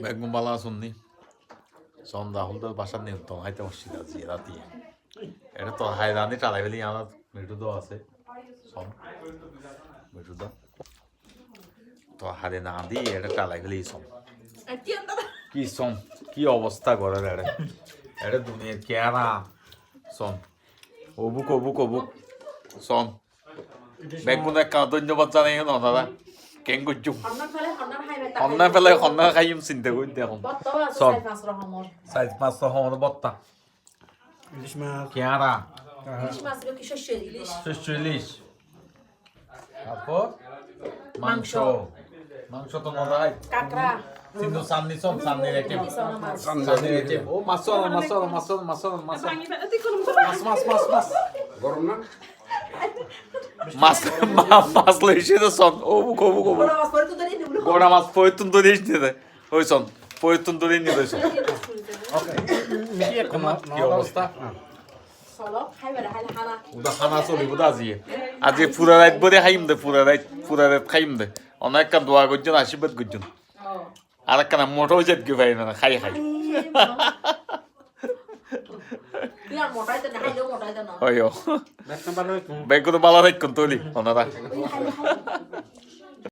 বেগুন বালা শুননি সন্ধ্যা হল তো বাসার নিয়ন্ত্রণ হাইতে অসুবিধা আছে রাতি এটা তো হাই রানি চালাই ফেলি আমার মেটু তো আছে সব মেটু তো তো হারে না দি এটা চালাই ফেলি সব কি সম কি অবস্থা করে এটা এটা দুনিয়ার কেরা সম অবুক অবুক অবুক সম বেগুন এক ধন্যবাদ জানাই না দাদা কেন করছো হন্না ফেলে হন্না খাইম চিন্তা করি দেখুন সব সাইজ 500 হমর বত্তা ইলিশ মাছ কেরা ইলিশ শস্য ইলিশ তারপর মাংস মাংস তো মজা হয় কাঁকড়া কিন্তু সামনে সব সামনে রেখে সামনে রেখে ও মাছ মাছ মাছ মাছ মাছ মাছ মাছ মাছ মাছ গরম না মাছ মাছ লইছে তো সন ও বুক ও বুক গোড়া মাছ পয়তুন তো দিস নি ওই সন পয়তুন তো দিন নি ওই সন ওকে মিটি এক কম কি অবস্থা চলো খাই বেড়া খাই খানা ওটা খানা চলিব তো আজি আজি পুরা রাত বলে খাইম দে পুরা রাত খাইম দে অনেক কান দোয়া করছেন আশীর্বাদ করছেন আর একখানা মোটো জেট কি পাই না খাই খাই তুই আর মোটাইতে না খাইলেও মোটাইতে না ওই দেখতে পারো বেগুন বালা রাখুন তোলি ওনারা